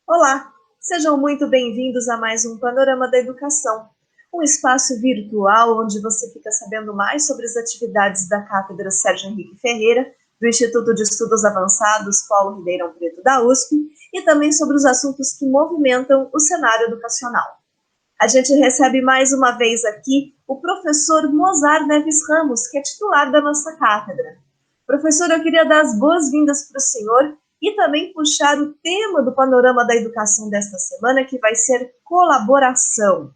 Olá, sejam muito bem-vindos a mais um Panorama da Educação, um espaço virtual onde você fica sabendo mais sobre as atividades da Cátedra Sérgio Henrique Ferreira, do Instituto de Estudos Avançados Paulo Ribeirão Preto da USP, e também sobre os assuntos que movimentam o cenário educacional. A gente recebe mais uma vez aqui o professor Mozar Neves Ramos, que é titular da nossa cátedra. Professor, eu queria dar as boas-vindas para o senhor e também puxar o tema do Panorama da Educação desta semana, que vai ser colaboração.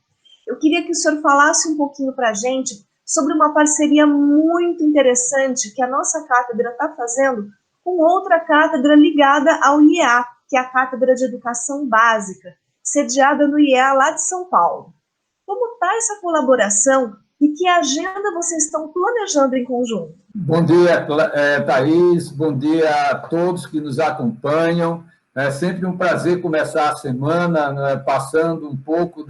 Eu queria que o senhor falasse um pouquinho para a gente sobre uma parceria muito interessante que a nossa cátedra está fazendo com outra cátedra ligada ao IEA, que é a Cátedra de Educação Básica, sediada no IEA lá de São Paulo. Como está essa colaboração e que agenda vocês estão planejando em conjunto? Bom dia, Thaís. Bom dia a todos que nos acompanham. É sempre um prazer começar a semana, né, passando um pouco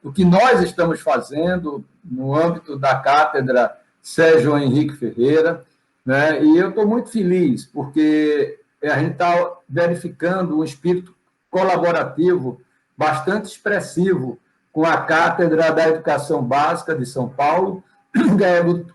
do que nós estamos fazendo no âmbito da Cátedra Sérgio Henrique Ferreira, né? E eu estou muito feliz, porque a gente está verificando um espírito colaborativo bastante expressivo com a Cátedra da Educação Básica de São Paulo,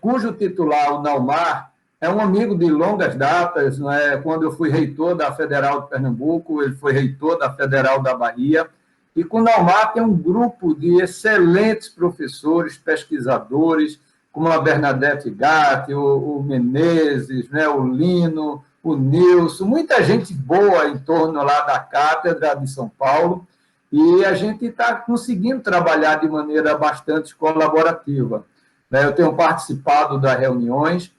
cujo titular, o Naumar, é um amigo de longas datas. Né? Quando eu fui reitor da Federal de Pernambuco, ele foi reitor da Federal da Bahia, e com o Naumar tem um grupo de excelentes professores, pesquisadores, como a Bernadette Gatti, o Menezes, né? O Lino, o Nilson, muita gente boa em torno lá da Cátedra de São Paulo, e a gente está conseguindo trabalhar de maneira bastante colaborativa. Eu tenho participado das reuniões,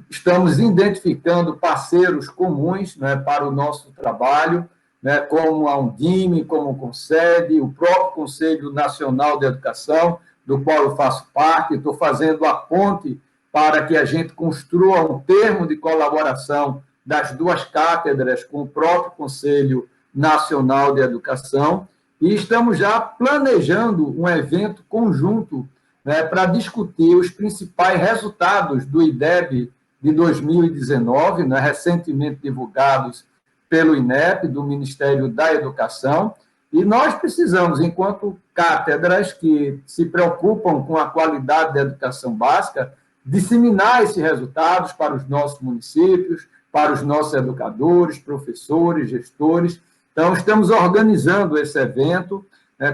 estamos identificando parceiros comuns, né, para o nosso trabalho, né, como a Undime, como o CONSEB, o próprio Conselho Nacional de Educação, do qual eu faço parte. Estou fazendo a ponte para que a gente construa um termo de colaboração das duas cátedras com o próprio Conselho Nacional de Educação, e estamos já planejando um evento conjunto, né, para discutir os principais resultados do IDEB de 2019, né, recentemente divulgados pelo INEP, do Ministério da Educação, e nós precisamos, enquanto cátedras que se preocupam com a qualidade da educação básica, disseminar esses resultados para os nossos municípios, para os nossos educadores, professores, gestores. Então, estamos organizando esse evento,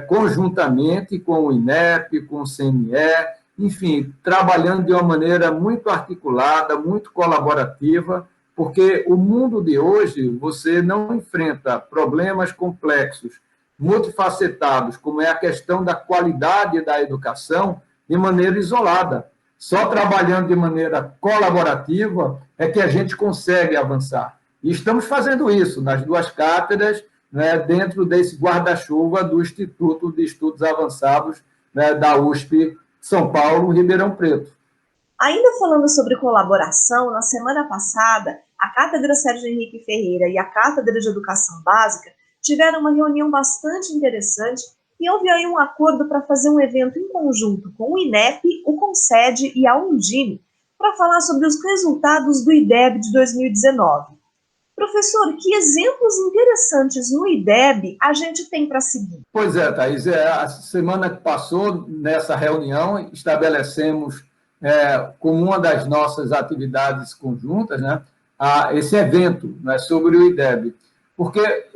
conjuntamente com o INEP, com o CNE, enfim, trabalhando de uma maneira muito articulada, muito colaborativa, porque o mundo de hoje, você não enfrenta problemas complexos, multifacetados, como é a questão da qualidade da educação, de maneira isolada. Só trabalhando de maneira colaborativa é que a gente consegue avançar. E estamos fazendo isso nas duas cátedras, né, dentro desse guarda-chuva do Instituto de Estudos Avançados, né, da USP São Paulo, Ribeirão Preto. Ainda falando sobre colaboração, na semana passada, a Cátedra Sérgio Henrique Ferreira e a Cátedra de Educação Básica tiveram uma reunião bastante interessante e houve aí um acordo para fazer um evento em conjunto com o INEP, o CONSED e a Undime, para falar sobre os resultados do IDEB de 2019. Professor, que exemplos interessantes no IDEB a gente tem para seguir? Pois é, Thaís, a semana que passou, nessa reunião, estabelecemos como uma das nossas atividades conjuntas, né, esse evento, né, sobre o IDEB, porque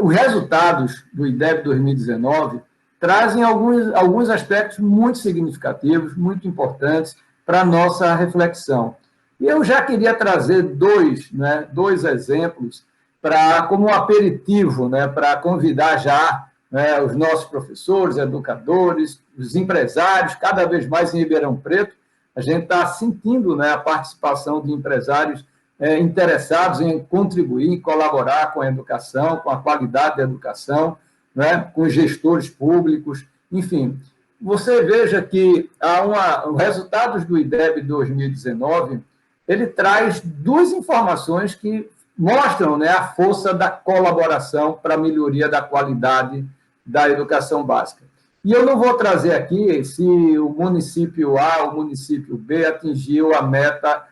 os resultados do IDEB 2019 trazem alguns aspectos muito significativos, muito importantes para a nossa reflexão. E eu já queria trazer dois exemplos como um aperitivo, né, para convidar já, né, os nossos professores, educadores, os empresários, cada vez mais em Ribeirão Preto. A gente está sentindo, né, a participação de empresários interessados em contribuir, em colaborar com a educação, com a qualidade da educação, né, com os gestores públicos, enfim. Você veja que os resultados do IDEB 2019, ele traz duas informações que mostram, né, a força da colaboração para a melhoria da qualidade da educação básica. E eu não vou trazer aqui se o município A ou o município B atingiu a meta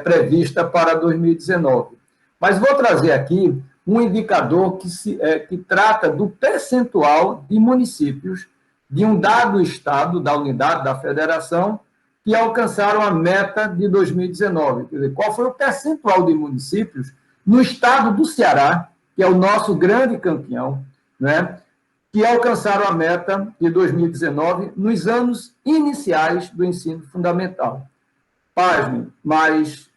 prevista para 2019. Mas vou trazer aqui um indicador que trata do percentual de municípios de um dado estado, da unidade da federação, que alcançaram a meta de 2019. Quer dizer, qual foi o percentual de municípios no estado do Ceará, que é o nosso grande campeão, né, que alcançaram a meta de 2019 nos anos iniciais do ensino fundamental. Pasmem, mas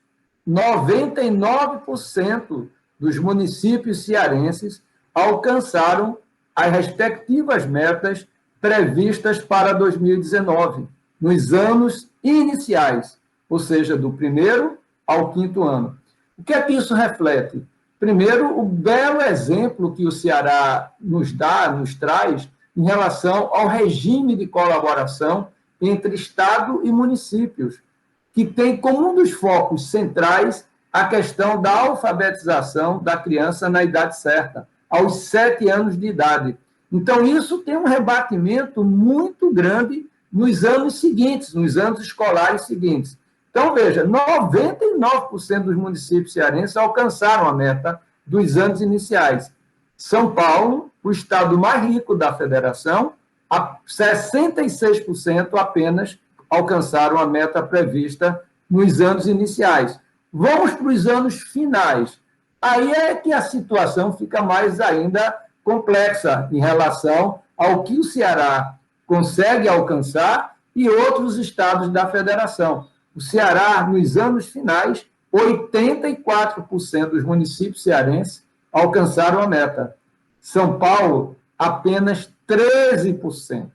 99% dos municípios cearenses alcançaram as respectivas metas previstas para 2019, nos anos iniciais, ou seja, do primeiro ao quinto ano. O que é que isso reflete? Primeiro, o belo exemplo que o Ceará nos traz em relação ao regime de colaboração entre Estado e municípios, que tem como um dos focos centrais a questão da alfabetização da criança na idade certa, aos 7 anos de idade. Então, isso tem um rebatimento muito grande nos anos seguintes, nos anos escolares seguintes. Então, veja, 99% dos municípios cearenses alcançaram a meta dos anos iniciais. São Paulo, o estado mais rico da federação, 66% apenas alcançaram a meta prevista nos anos iniciais. Vamos para os anos finais. Aí é que a situação fica mais ainda complexa em relação ao que o Ceará consegue alcançar e outros estados da federação. O Ceará, nos anos finais, 84% dos municípios cearenses alcançaram a meta. São Paulo, apenas 13%.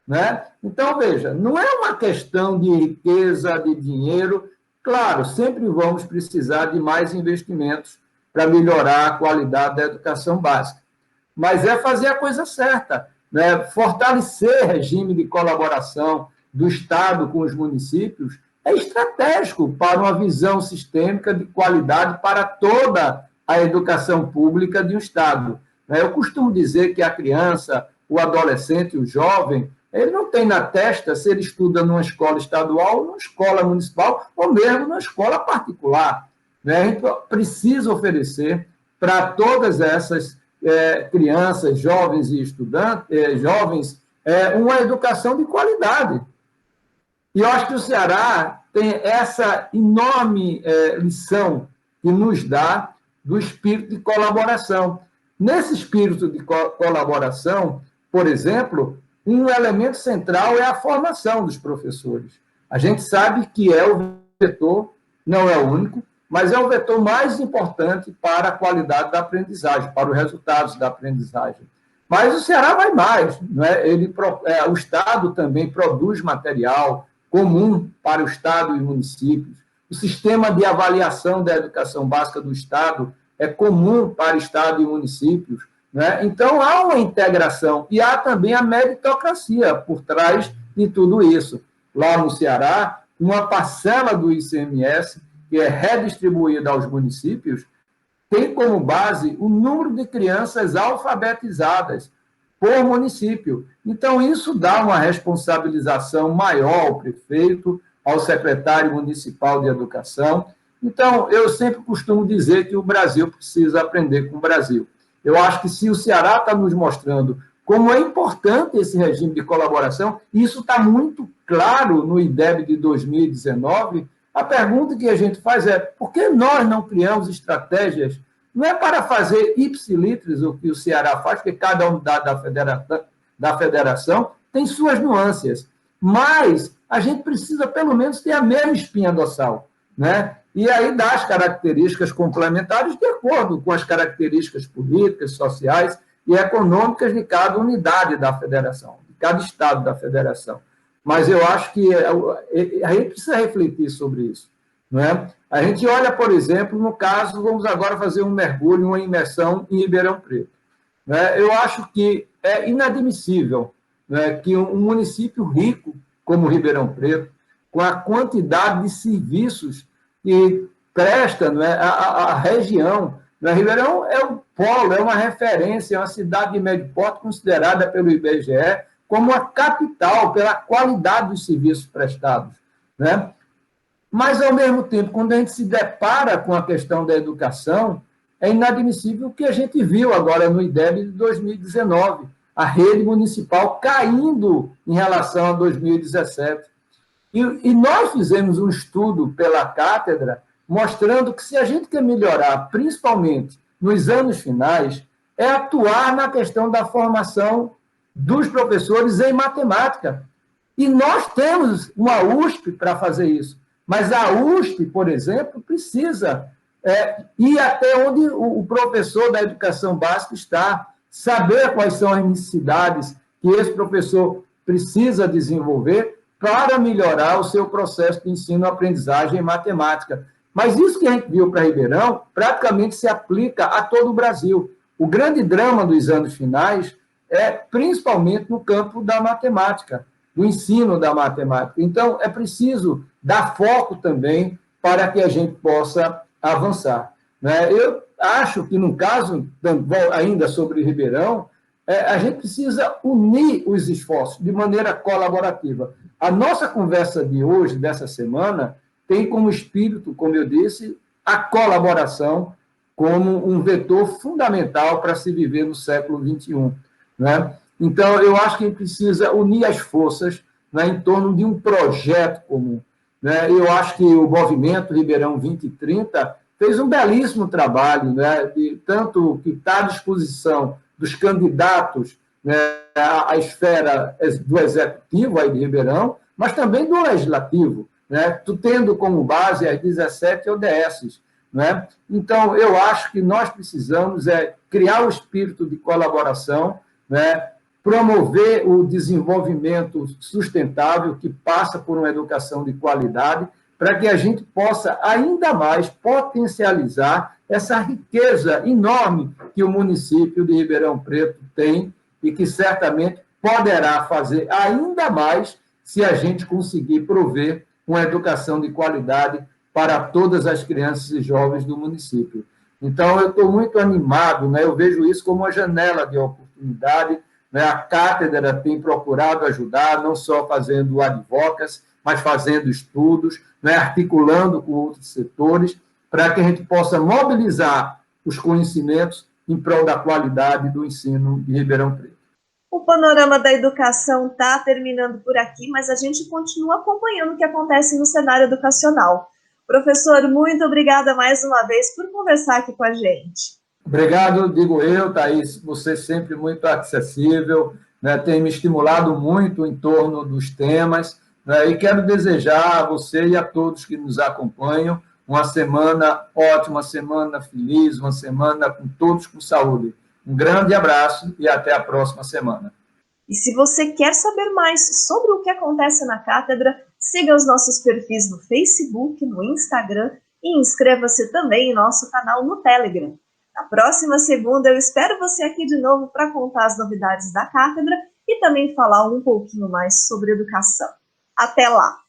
Né? Então, veja, não é uma questão de riqueza, de dinheiro. Claro, sempre vamos precisar de mais investimentos para melhorar a qualidade da educação básica. Mas é fazer a coisa certa, né? Fortalecer o regime de colaboração do Estado com os municípios é estratégico para uma visão sistêmica de qualidade para toda a educação pública de um Estado. Eu costumo dizer que a criança, o adolescente, o jovem, ele não tem na testa se ele estuda numa escola estadual, numa escola municipal ou mesmo numa escola particular. A gente precisa oferecer para todas essas crianças, jovens e estudantes, uma educação de qualidade. E eu acho que o Ceará tem essa enorme lição que nos dá do espírito de colaboração. Nesse espírito de colaboração, por exemplo, um elemento central é a formação dos professores. A gente sabe que é o vetor, não é o único, mas é o vetor mais importante para a qualidade da aprendizagem, para os resultados da aprendizagem. Mas o Ceará vai mais, né? O Estado também produz material comum para o Estado e municípios. O sistema de avaliação da educação básica do Estado é comum para Estado e municípios. Né? Então, há uma integração e há também a meritocracia por trás de tudo isso. Lá no Ceará, uma parcela do ICMS, que é redistribuída aos municípios, tem como base o número de crianças alfabetizadas por município. Então, isso dá uma responsabilização maior ao prefeito, ao secretário municipal de educação. Então, eu sempre costumo dizer que o Brasil precisa aprender com o Brasil. Eu acho que se o Ceará está nos mostrando como é importante esse regime de colaboração, e isso está muito claro no IDEB de 2019, a pergunta que a gente faz é por que nós não criamos estratégias, não é para fazer ipsilitris o que o Ceará faz, porque cada unidade da federação tem suas nuances, mas a gente precisa pelo menos ter a mesma espinha dorsal, né? E aí dá as características complementares de acordo com as características políticas, sociais e econômicas de cada unidade da federação, de cada estado da federação. Mas eu acho que a gente precisa refletir sobre isso. Não é? A gente olha, por exemplo, no caso, vamos agora fazer um mergulho, uma imersão em Ribeirão Preto. Né? Eu acho que é inadmissível, né, que um município rico como Ribeirão Preto, com a quantidade de serviços que presta, né, a região. Né? Ribeirão é um polo, é uma referência, é uma cidade de médio porte considerada pelo IBGE como a capital pela qualidade dos serviços prestados, né? Mas, ao mesmo tempo, quando a gente se depara com a questão da educação, é inadmissível o que a gente viu agora no IDEB de 2019, a rede municipal caindo em relação a 2017. E nós fizemos um estudo pela cátedra mostrando que se a gente quer melhorar, principalmente nos anos finais, é atuar na questão da formação dos professores em matemática. E nós temos uma USP para fazer isso. Mas a USP, por exemplo, precisa ir até onde o professor da educação básica está, saber quais são as necessidades que esse professor precisa desenvolver para melhorar o seu processo de ensino-aprendizagem em matemática. Mas isso que a gente viu para Ribeirão praticamente se aplica a todo o Brasil. O grande drama dos anos finais é principalmente no campo da matemática, do ensino da matemática. Então, é preciso dar foco também para que a gente possa avançar, né? Eu acho que, no caso, ainda sobre Ribeirão, a gente precisa unir os esforços de maneira colaborativa. A nossa conversa de hoje, dessa semana, tem como espírito, como eu disse, a colaboração como um vetor fundamental para se viver no século XXI, né? Então, eu acho que a gente precisa unir as forças, né, em torno de um projeto comum, né? Eu acho que o movimento Ribeirão 2030 fez um belíssimo trabalho, né, tanto que está à disposição dos candidatos, né, à esfera do executivo aí de Ribeirão, mas também do legislativo, né, tendo como base as 17 ODSs. Né? Então, eu acho que nós precisamos criar o espírito de colaboração, né, promover o desenvolvimento sustentável que passa por uma educação de qualidade, para que a gente possa ainda mais potencializar essa riqueza enorme que o município de Ribeirão Preto tem e que certamente poderá fazer ainda mais se a gente conseguir prover uma educação de qualidade para todas as crianças e jovens do município. Então, eu estou muito animado, né? Eu vejo isso como uma janela de oportunidade, né? A cátedra tem procurado ajudar, não só fazendo advocacy, mas fazendo estudos, né? Articulando com outros setores, para que a gente possa mobilizar os conhecimentos em prol da qualidade do ensino de Ribeirão Preto. O panorama da educação está terminando por aqui, mas a gente continua acompanhando o que acontece no cenário educacional. Professor, muito obrigada mais uma vez por conversar aqui com a gente. Obrigado, digo eu, Thaís, você sempre muito acessível, né, tem me estimulado muito em torno dos temas, né, e quero desejar a você e a todos que nos acompanham uma semana ótima, uma semana feliz, uma semana com todos com saúde. Um grande abraço e até a próxima semana. E se você quer saber mais sobre o que acontece na cátedra, siga os nossos perfis no Facebook, no Instagram e inscreva-se também em nosso canal no Telegram. Na próxima segunda eu espero você aqui de novo para contar as novidades da cátedra e também falar um pouquinho mais sobre educação. Até lá!